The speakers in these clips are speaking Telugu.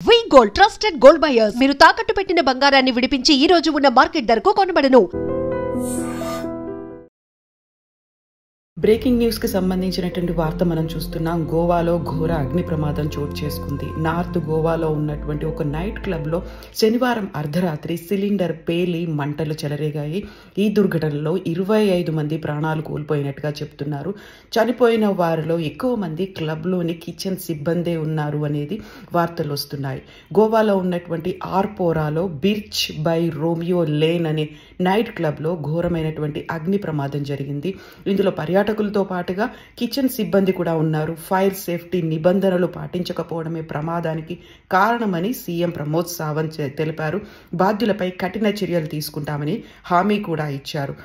వి గోల్డ్ ట్రస్టెడ్ గోల్డ్ బయర్స్ మీరు తాకట్టు పెట్టిన బంగారాన్ని విడిపించి ఈ రోజు ఉన్న మార్కెట్ ధరకు కొనబడను. బ్రేకింగ్ న్యూస్ కి సంబంధించినటువంటి వార్త మనం చూస్తున్నాం. గోవాలో ఘోర అగ్ని ప్రమాదం చోటు చేసుకుంది. నార్త్ గోవాలో ఉన్నటువంటి ఒక నైట్ క్లబ్ లో శనివారం అర్ధరాత్రి సిలిండర్ పేలి మంటలు చెలరేగాయి. ఈ దుర్ఘటనలో 25 మంది ప్రాణాలు కోల్పోయినట్టుగా చెప్తున్నారు. చనిపోయిన వారిలో ఎక్కువ మంది క్లబ్ లోని కిచెన్ సిబ్బందే ఉన్నారు అనేది వార్తలు వస్తున్నాయి. గోవాలో ఉన్నటువంటి ఆర్పోరాలో బిర్చ్ బై రోమియో లేన్ అనే నైట్ క్లబ్ లో ఘోరమైనటువంటి అగ్ని ప్రమాదం జరిగింది. ఇందులో పర్యాటకులతో పాటుగా కిచెన్ సిబ్బంది కూడా ఉన్నారు. ఫైర్ సేఫ్టీ నిబంధనలు పాటించకపోవడమే ప్రమాదానికి కారణమని సీఎం ప్రమోద్ సావంత్ తెలిపారు. బాధ్యులపై కఠిన చర్యలు తీసుకుంటామని హామీ కూడా ఇచ్చారు.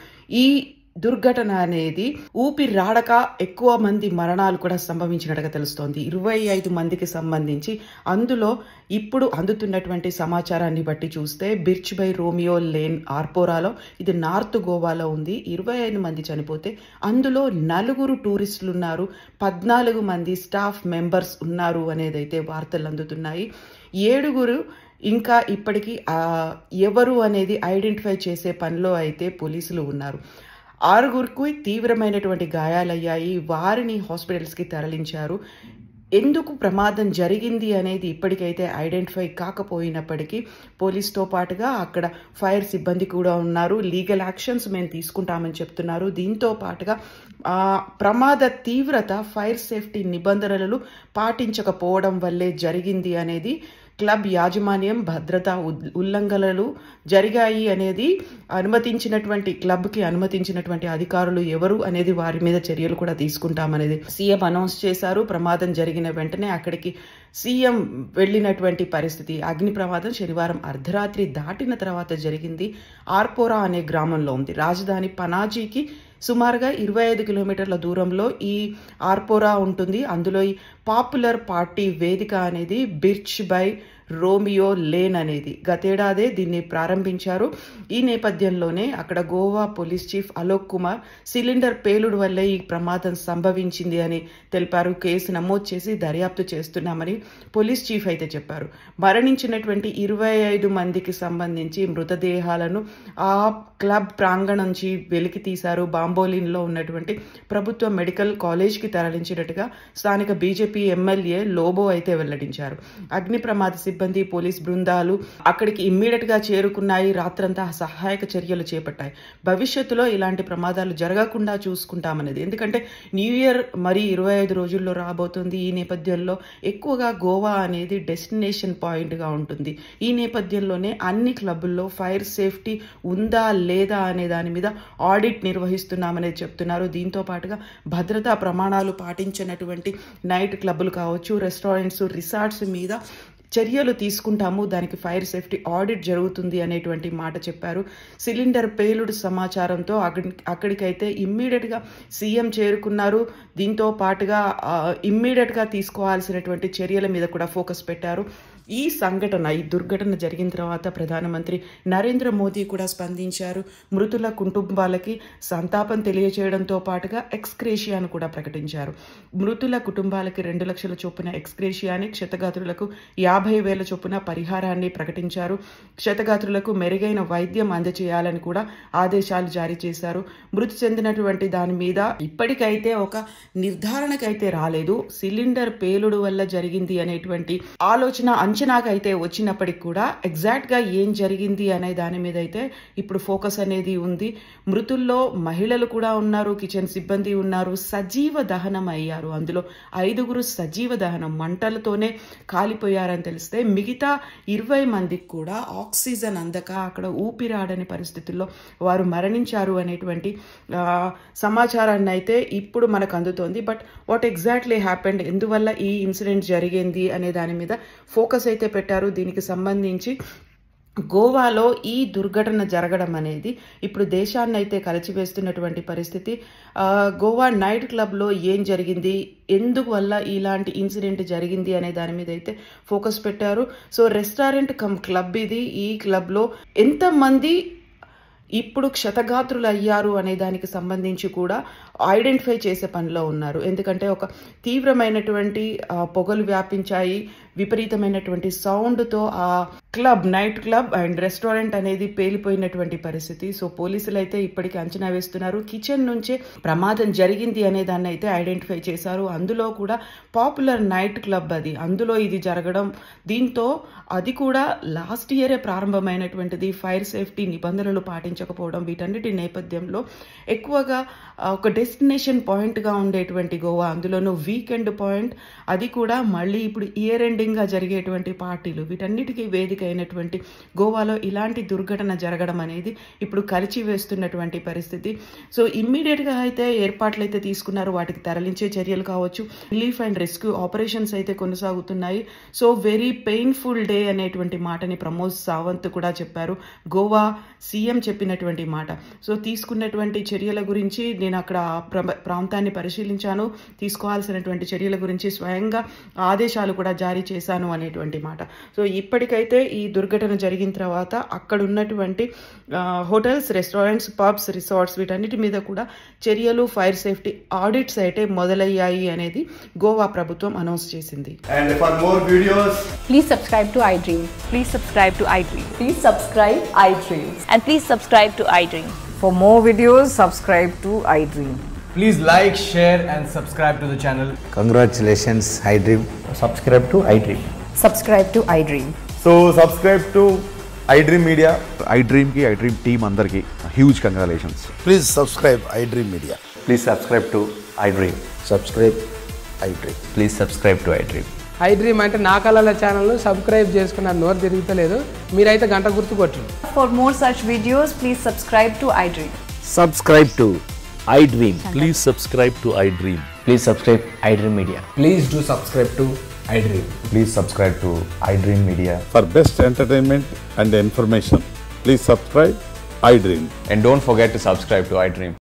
ఈ దుర్ఘటన అనేది ఊపిరాడక ఎక్కువ మంది మరణాలు కూడా సంభవించినట్టుగా తెలుస్తోంది. 25 మందికి సంబంధించి అందులో ఇప్పుడు అందుతున్నటువంటి సమాచారాన్ని బట్టి చూస్తే బిర్చ్ బై రోమియో లేన్ ఆర్పోరాలో, ఇది నార్త్ గోవాలో ఉంది. 25 మంది చనిపోతే అందులో 4 టూరిస్టులు ఉన్నారు, 14 మంది స్టాఫ్ మెంబర్స్ ఉన్నారు అనేదైతే వార్తలు అందుతున్నాయి. 7 ఇంకా ఇప్పటికీ ఎవరు అనేది ఐడెంటిఫై చేసే పనిలో అయితే పోలీసులు ఉన్నారు. 6 తీవ్రమైనటువంటి గాయాలయ్యాయి. వారిని హాస్పిటల్స్కి తరలించారు. ఎందుకు ప్రమాదం జరిగింది అనేది ఇప్పటికైతే ఐడెంటిఫై కాకపోయినప్పటికీ పోలీస్తో పాటుగా అక్కడ ఫైర్ సిబ్బంది కూడా ఉన్నారు. లీగల్ యాక్షన్స్ మేము తీసుకుంటామని చెప్తున్నారు. దీంతో పాటుగా ప్రమాద తీవ్రత ఫైర్ సేఫ్టీ నిబంధనలు పాటించకపోవడం వల్లే జరిగింది అనేది క్లబ్ యాజమాన్యం భద్రతా ఉల్లంఘనలు జరిగాయి అనేది క్లబ్కి అనుమతించినటువంటి అధికారులు ఎవరు అనేది వారి మీద చర్యలు కూడా తీసుకుంటామనేది సీఎం అనౌన్స్ చేశారు. ప్రమాదం జరిగిన వెంటనే అక్కడికి సీఎం వెళ్ళినటువంటి పరిస్థితి. అగ్ని ప్రమాదం శనివారం అర్ధరాత్రి దాటిన తర్వాత జరిగింది. ఆర్పోరా అనే గ్రామంలో ఉంది. రాజధాని పనాజీకి సుమారుగా 25 కిలోమీటర్ల దూరంలో ఈ ఆర్పోరా ఉంటుంది. అందులో ఈ పాపులర్ పార్టీ వేదిక అనేది బిర్చ్ బై రోమియో లేన్ అనేది గతేడాదే దీన్ని ప్రారంభించారు. ఈ నేపథ్యంలోనే అక్కడ Goa police chief Alok Kumar cylinder పేలుడు వల్లే ఈ ప్రమాదం సంభవించింది అని తెలిపారు. కేసు నమోదు చేసి దర్యాప్తు చేస్తున్నామని పోలీస్ చీఫ్ అయితే చెప్పారు. మరణించినటువంటి 25 మందికి సంబంధించి మృతదేహాలను ఆ క్లబ్ ప్రాంగణం నుంచి వెలికి తీశారు. బాంబోలిన్లో ఉన్నటువంటి ప్రభుత్వ మెడికల్ కాలేజ్కి తరలించినట్టుగా స్థానిక బీజేపీ ఎమ్మెల్యే లోబో అయితే వెల్లడించారు. అగ్ని ప్రమాద సిబ్బంది, పోలీస్ బృందాలు అక్కడికి ఇమ్మీడియట్ గా చేరుకున్నాయి. రాత్రంతా సహాయక చర్యలు చేపట్టాయి. భవిష్యత్తులో ఇలాంటి ప్రమాదాలు జరగకుండా చూసుకుంటామనేది. ఎందుకంటే న్యూ ఇయర్ మరి 25 రోజుల్లో రాబోతుంది. ఈ నేపథ్యంలో ఎక్కువగా గోవా అనేది డెస్టినేషన్ పాయింట్ గా ఉంటుంది. ఈ నేపథ్యంలోనే అన్ని క్లబ్బుల్లో ఫైర్ సేఫ్టీ ఉందా లేదా అనే దాని మీద ఆడిట్ నిర్వహిస్తున్నామనేది చెప్తున్నారు. దీంతో పాటుగా భద్రతా ప్రమాణాలు పాటించినటువంటి నైట్ క్లబ్బులు కావచ్చు, రెస్టారెంట్స్, రిసార్ట్స్ మీద చర్యలు తీసుకుంటాము, దానికి ఫైర్ సేఫ్టీ ఆడిట్ జరుగుతుంది అనేటువంటి మాట చెప్పారు. సిలిండర్ పేలుడు సమాచారంతో అక్కడికైతే ఇమ్మీడియట్గా సీఎం చేరుకున్నారు. దీంతో పాటుగా ఇమ్మీడియట్గా తీసుకోవాల్సినటువంటి చర్యల మీద కూడా ఫోకస్ పెట్టారు. ఈ దుర్ఘటన జరిగిన తర్వాత ప్రధానమంత్రి నరేంద్ర మోదీ కూడా స్పందించారు. మృతుల కుటుంబాలకి సంతాపం తెలియజేయడంతో పాటుగా ఎక్స్గ్రేషియాను కూడా ప్రకటించారు. మృతుల కుటుంబాలకి 2 లక్షల చొప్పున ఎక్స్గ్రేషియాని, క్షతగాత్రులకు 50,000 చొప్పున పరిహారాన్ని ప్రకటించారు. క్షతగాత్రులకు మెరుగైన వైద్యం అందజేయాలని కూడా ఆదేశాలు జారీ చేశారు. మృతి చెందినటువంటి దాని మీద ఇప్పటికైతే ఒక నిర్ధారణకైతే రాలేదు. సిలిండర్ పేలుడు వల్ల జరిగింది అనేటువంటి ఆలోచన అంచనాకైతే వచ్చినప్పటికి కూడా ఎగ్జాక్ట్ గా ఏం జరిగింది అనే దాని మీద అయితే ఇప్పుడు ఫోకస్ అనేది ఉంది. మృతుల్లో మహిళలు కూడా ఉన్నారు, కిచెన్ సిబ్బంది ఉన్నారు. సజీవ దహనం అయ్యారు. అందులో 5 సజీవ దహనం మంటలతోనే కాలిపోయారని తెలిస్తే మిగతా 20 మందికి కూడా ఆక్సిజన్ అందక అక్కడ ఊపిరాడని పరిస్థితుల్లో వారు మరణించారు అనేటువంటి సమాచారాన్ని అయితే ఇప్పుడు మనకు అందుతోంది. బట్ వాట్ ఎగ్జాక్ట్లీ హ్యాపెండ్, ఎందువల్ల ఈ ఇన్సిడెంట్ జరిగింది అనే దాని మీద ఫోకస్ అయితే పెట్టారు. దీనికి సంబంధించి గోవాలో ఈ దుర్ఘటన జరగడం అనేది ఇప్పుడు దేశాన్ని అయితే కలిచివేస్తున్నటువంటి పరిస్థితి. గోవా నైట్ క్లబ్లో ఏం జరిగింది, ఎందువల్ల ఇలాంటి ఇన్సిడెంట్ జరిగింది అనే దాని మీద అయితే ఫోకస్ పెట్టారు. సో రెస్టారెంట్ కమ్ క్లబ్ ఇది. ఈ క్లబ్లో ఎంతమంది ఇప్పుడు క్షతగాత్రులు అయ్యారు అనే దానికి సంబంధించి కూడా ఐడెంటిఫై చేసే పనిలో ఉన్నారు. ఎందుకంటే ఒక తీవ్రమైనటువంటి పొగలు వ్యాపించాయి. విపరీతమైనటువంటి సౌండ్తో ఆ నైట్ క్లబ్ అండ్ రెస్టారెంట్ అనేది పేలిపోయినటువంటి పరిస్థితి. సో పోలీసులు అయితే ఇప్పటికీ అంచనా వేస్తున్నారు. కిచెన్ నుంచే ప్రమాదం జరిగింది అనే దాన్ని అయితే ఐడెంటిఫై చేశారు. అందులో కూడా పాపులర్ నైట్ క్లబ్ అది, అందులో ఇది జరగడం, దీంతో అది కూడా లాస్ట్ ఇయరే ప్రారంభమైనటువంటిది. ఫైర్ సేఫ్టీ నిబంధనలు పాటించకపోవడం, వీటన్నిటి నేపథ్యంలో ఎక్కువగా ఒక డెస్టినేషన్ పాయింట్గా ఉండేటువంటి గోవా, అందులోనూ వీకెండ్ పాయింట్, అది కూడా మళ్ళీ ఇప్పుడు ఇయర్ ఎండింగ్గా జరిగేటువంటి పార్టీలు, వీటన్నిటికీ వేదిక అయినటువంటి గోవాలో ఇలాంటి దుర్ఘటన జరగడం అనేది ఇప్పుడు కలిచి వేస్తున్నటువంటి పరిస్థితి. సో ఇమ్మీడియట్గా అయితే ఏర్పాట్లు అయితే తీసుకున్నారు. వాటికి తరలించే చర్యలు కావచ్చు, రిలీఫ్ అండ్ రెస్క్యూ ఆపరేషన్స్ అయితే కొనసాగుతున్నాయి. సో వెరీ పెయిన్ఫుల్ డే అనేటువంటి మాటని ప్రమోద్ సావంత్ కూడా చెప్పారు, గోవా సీఎం చెప్పినటువంటి మాట. సో తీసుకున్నటువంటి చర్యల గురించి నేను అక్కడ ప్రాంతాన్ని పరిశీలించాను, తీసుకోవాల్సినటువంటి చర్యల గురించి స్వయంగా ఆదేశాలు కూడా జారీ చేశాను అనేటువంటి మాట. సో ఇప్పటికైతే ఈ దుర్ఘటన జరిగిన తర్వాత అక్కడ ఉన్నటువంటి హోటల్స్, రెస్టారెంట్స్, పబ్స్, రిసార్ట్స్ వీటన్నిటి మీద కూడా చర్యలు, ఫైర్ సేఫ్టీ ఆడిట్స్ అయితే మొదలయ్యాయి అనేది గోవా ప్రభుత్వం అనౌన్స్ చేసింది. And for more videos, Please subscribe to iDream. Please subscribe to iDream. Please subscribe iDream. And please subscribe to iDream. For more videos, subscribe to iDream. please like, share and subscribe to the channel. Congratulations, iDream. Subscribe to iDream. Subscribe to iDream. So subscribe to iDream Media. iDream ki iDream team andarki huge congratulations. Please subscribe iDream Media. Please subscribe to iDream. Subscribe iDream. Please subscribe to iDream. iDream అంటే నా కళల ఛానల్ సబ్స్క్రైబ్ చేసుకున్న నోరు తిరుగుతలేదు, మీరైతే గంట గుర్తు కొట్టండి. For more such videos, please subscribe to iDream. Subscribe to iDream. Please subscribe to iDream. Please subscribe iDream Media. Please do subscribe to iDream. Please subscribe to iDream Media. For best entertainment and information, please subscribe iDream. And don't forget to subscribe to iDream.